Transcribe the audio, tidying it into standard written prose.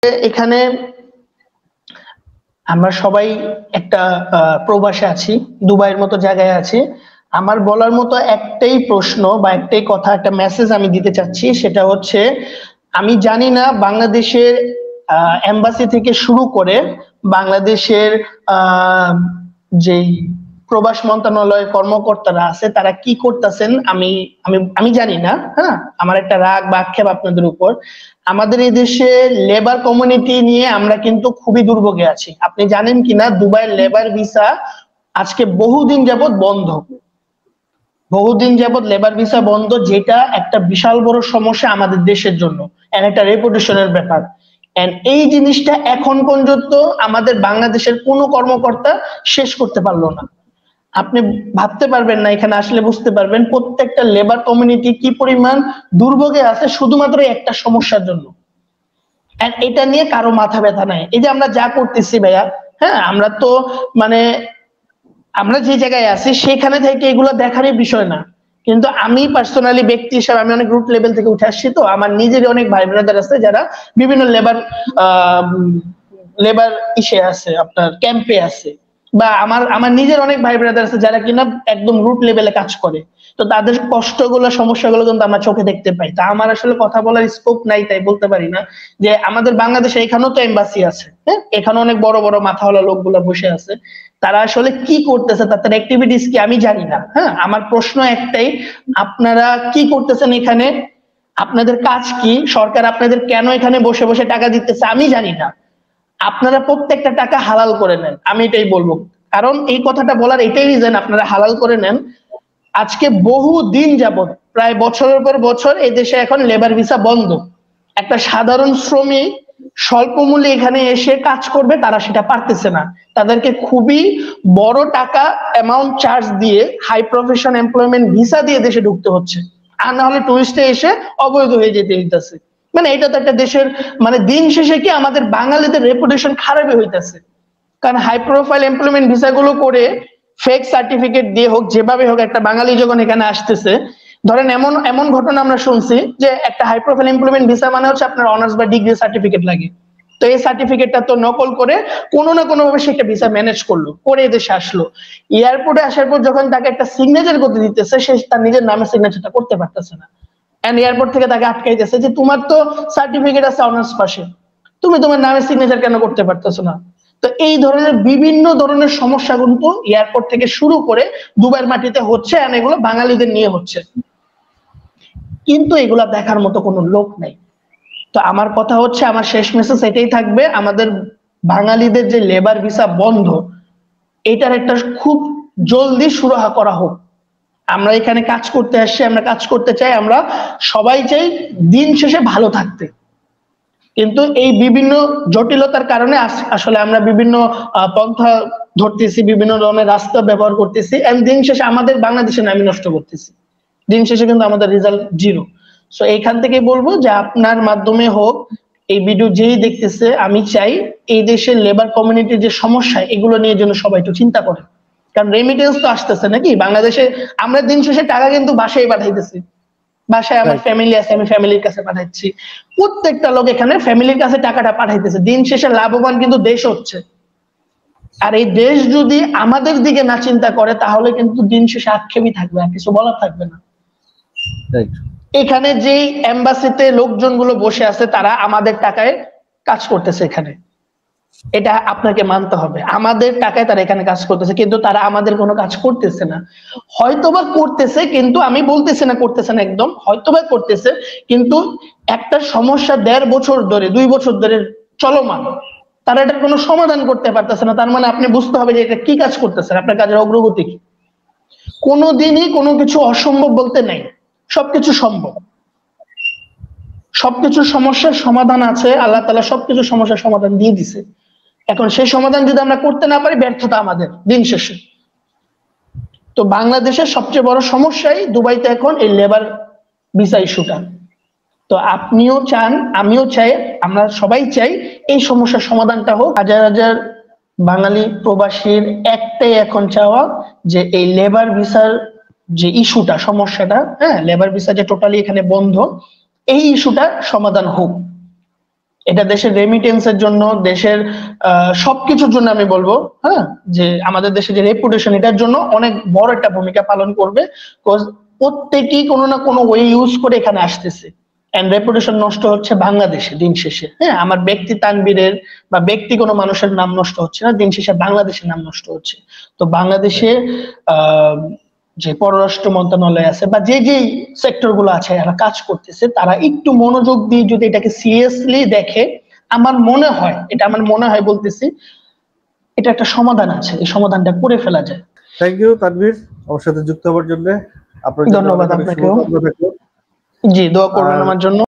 এখানে আমরা সবাই একটা প্রবাসে আছি, দুবাইয়ের মতো জায়গায় আছি। আমার বলার মতো একটাই প্রশ্ন বা একটাই কথা, একটা মেসেজ আমি দিতে চাচ্ছি, সেটা হচ্ছে আমি জানি না বাংলাদেশের এম্বাসি থেকে শুরু করে বাংলাদেশের যেই প্রবাস মন্ত্রণালয়ের কর্মকর্তারা আছে তারা কি করতেছেন আমি আমি আমি জানি না। হ্যাঁ, আমার একটা রাগ বা আক্ষেপ আপনাদের উপর। আমাদের এই দেশে লেবার কমিউনিটি নিয়ে আমরা কিন্তু খুবই দুর্ভোগে আছি। আপনি জানেন কিনা দুবাইয়ের লেবার ভিসা আজকে বহুদিন যাবত বন্ধ, বহুদিন যাবত লেবার ভিসা বন্ধ, যেটা একটা বিশাল বড় সমস্যা আমাদের দেশের জন্য, একটা রেপুটেশনের ব্যাপার। এই জিনিসটা এখন পর্যন্ত আমাদের বাংলাদেশের কোনো কর্মকর্তা শেষ করতে পারলো না। আপনি ভাবতে পারবেন না, এখানে আসলে বুঝতে পারবেন প্রত্যেকটা লেবার কমিউনিটি কি পরিমাণ দুর্ভোগে আছে শুধুমাত্র একটা সমস্যার জন্য। এটা নিয়ে কারো মাথা ব্যথা নাই। এই যে আমরা যা করতেছি ভাইয়া, হ্যাঁ, আমরা তো মানে আমরা যে জায়গায় আছি সেখানে থেকে এগুলো দেখারই বিষয় না। কিন্তু আমি পার্সোনালি ব্যক্তি হিসেবে আমি অনেক রুট লেভেল থেকে উঠে আসছি, তো আমার নিজের অনেক ভাই ব্রাদার আছে যারা বিভিন্ন লেবার ইসে আছে, আপনার ক্যাম্পে আছে, বা আমার নিজের অনেক ভাই ব্রাদার আছে যারা কিনা একদম রুট লেভেলে কাজ করে। তো তাদের কষ্টগুলো সমস্যাগুলো কিন্তু আমরা চোখে দেখতে পাই। তা আমার আসলে কথা বলার স্কোপ নাই, তাই বলতে পারি না যে আমাদের বাংলাদেশে এখানেও তো এম্বাসি আছে, হ্যাঁ, এখানে অনেক বড় বড় মাথাওয়ালা লোকগুলা বসে আছে, তারা আসলে কি করতেছে, তাদের অ্যাক্টিভিটিস কি আমি জানি না। হ্যাঁ, আমার প্রশ্ন একটাই, আপনারা কি করতেছেন এখানে, আপনাদের কাজ কি, সরকার আপনাদের কেন এখানে বসে বসে টাকা দিতেছে আমি জানি না। আপনারা প্রত্যেকটা টাকা হালাল করে নেন, আমি এটাই বলবো। কারণ এই কথাটা বলার এটাই রিজন, আপনারা হালাল করে নেন। আজকে বহু দিন যাবত, প্রায় বছরের পর বছর এই দেশে এখন লেবার ভিসা বন্ধ। একটা সাধারণ শ্রমিক স্বল্প মূল্যে এখানে এসে কাজ করবে, তারা সেটা পারতেছে না। তাদেরকে খুবই বড় টাকা অ্যামাউন্ট চার্জ দিয়ে হাই প্রফেশন এমপ্লয়মেন্ট ভিসা দিয়ে দেশে ঢুকতে হচ্ছে, আর না হলে টুরিস্টে এসে অবৈধ হয়ে যেতে হইতেছে। মানে এটা তো একটা দেশের, মানে দিন শেষে কি আমাদের বাঙালিদের রেপুটেশন খারাপই হইতেছে। কারণ হাই প্রোফাইল এমপ্লয়মেন্ট ভিসা গুলো করে ফেক সার্টিফিকেট দিয়ে হোক, যেভাবে হোক, একটা বাঙালি যখন এখানে আসতেছে, ধরেন এমন এমন ঘটনা আমরা শুনছি যে একটা হাই প্রোফাইল এমপ্লয়মেন্ট ভিসা মানে হচ্ছে আপনার অনার্স বা ডিগ্রি সার্টিফিকেট লাগে। তো এই সার্টিফিকেটটা তো নকল করে কোনো না কোনো ভাবে সে একটা ভিসা ম্যানেজ করলো, করে এদেশে আসলো। এয়ারপোর্টে আসার পর যখন তাকে একটা সিগনেচার করতে দিতেছে, সে তার নিজের নামে সিগনেচারটা করতে পারতেছে না। এন্ড এয়ারপোর্ট থেকে তাকে আটকাইতেছে যে তোমার তো সার্টিফিকেট আছে অনার্স পাশে, তুমি তোমার নামে সিগনেচার কেন করতে পারতেছো না। তো এই ধরনের বিভিন্ন ধরনের সমস্যা কিন্তু এয়ারপোর্ট থেকে শুরু করে দুবাইয়ের মাটিতে হচ্ছে, আর এগুলো বাঙালিদের নিয়ে হচ্ছে, কিন্তু এগুলা দেখার মতো কোনো লোক নেই। তো আমার কথা হচ্ছে, আমার শেষ মেসেজ এটাই থাকবে, আমাদের বাঙালিদের যে লেবার ভিসা বন্ধ, এটার একটা খুব জলদি সুরাহা করা হোক। আমরা এখানে কাজ করতে আসছি, আমরা কাজ করতে চাই, আমরা সবাই চাই দিন শেষে ভালো থাকতে। কিন্তু এই বিভিন্ন জটিলতার কারণে আসলে আমরা বিভিন্ন পন্থা ধরতেছি, বিভিন্ন ধরনের রাস্তা ব্যবহার করতেছি, এন্ড দিন শেষে আমাদের বাংলাদেশের নামই নষ্ট করতেছি। দিন শেষে কিন্তু আমাদের রেজাল্ট জিরো। সো এইখান থেকে বলবো যে আপনার মাধ্যমে হোক, এই ভিডিও যেই দেখতেছে, আমি চাই এই দেশের লেবার কমিউনিটির যে সমস্যা, এগুলো নিয়ে যেন সবাই একটু চিন্তা করে। কারণ রেমিটেন্স তো আসতেছে নাকি বাংলাদেশে, আমরা দিন শেষে টাকা কিন্তু বাসায় পাঠাইতেছি, বাসায় আমার ফ্যামিলি আছে, আমি ফ্যামিলির কাছে পাঠাচ্ছি, প্রত্যেকটা লোক এখানে ফ্যামিলির কাছে টাকাটা পাঠাইতেছে। দিন শেষে লাভবান কিন্তু দেশ হচ্ছে। আর এই দেশ যদি আমাদের দিকে না চিন্তা করে, তাহলে কিন্তু দিন শেষে আক্ষেপই থাকবে, আর কিছু বলার থাকবে না। এখানে যেই এম্বাসিতে লোকজনগুলো বসে আছে, তারা আমাদের টাকায় কাজ করতেছে এখানে, এটা আপনাকে মানতে হবে। আমাদের টাকায় তারা এখানে কাজ করতেছে, কিন্তু তারা আমাদের কোনো কাজ করতেছে না। হয়তোবা করতেছে, কিন্তু আমি বলতেছি না করতেছে না, একদম হয়তোবা করতেছে, কিন্তু একটা সমস্যা 1.5 বছর ধরে 2 বছর ধরে চলমান, তারা এটার কোনো সমাধান করতে পারতেছে না। তার মানে আপনি বুঝতে হবে যে এটা কি কাজ করতেছে, আপনার কাজের অগ্রগতি কি। কোনোদিনই কোনো কিছু অসম্ভব বলতে নাই, সবকিছু সম্ভব। সবকিছু সমস্যার সমাধান আছে, আল্লাহ তাআলা সবকিছু সমস্যার সমাধান দিয়ে দিছে। এখন সেই সমাধান যদি আমরা করতে না পারি, ব্যর্থতা আমাদের দিন শেষে। তো বাংলাদেশের সবচেয়ে বড় সমস্যাই দুবাইতে এখন এই লেবার ভিসা ইস্যুটা। তো আপনিও চান, আমিও চাই, আমরা সবাই চাই এই সমস্যার সমাধানটা হোক। হাজার হাজার বাঙালি প্রবাসীর একটাই এখন চাওয়া যে এই লেবার ভিসার যে ইস্যুটা, সমস্যাটা, হ্যাঁ, লেবার ভিসা যে টোটালি এখানে বন্ধ, এই ইস্যুটা সমাধান হোক। এটা দেশের রেমিটেন্সের জন্য, দেশের সবকিছুর জন্য আমি বলবো, হ্যাঁ, যে আমাদের দেশের যে রেপুটেশন, এটার জন্য অনেক বড় একটা ভূমিকা পালন করবে। প্রত্যেকেই কোনো না কোনো ওয়ে ইউজ করে এখানে আসতেছে, এন্ড রেপুটেশন নষ্ট হচ্ছে বাংলাদেশে দিন শেষে। হ্যাঁ, আমার ব্যক্তি তানভীরের বা ব্যক্তি কোনো মানুষের নাম নষ্ট হচ্ছে না, দিন শেষে বাংলাদেশের নাম নষ্ট হচ্ছে। তো বাংলাদেশে যে পররাষ্ট্র মন্ত্রণালয় আছে বা যে যে সেক্টর গুলো আছে যারা কাজ করতেছে, তারা একটু মনোযোগ দিয়ে যদি এটাকে সিরিয়াসলি দেখে, আমার মনে হয়, এটা আমার মনে হয় বলতেছি, এটা একটা সমাধান আছে, এই সমাধানটা করে ফেলা যায়। থ্যাংক ইউ তানভীর আমার সাথে যুক্ত হওয়ার জন্য। আপনার ধন্যবাদ আপনাকেও। শুভকামনা থাকলো। জি, দোয়া করবেন আমার জন্য।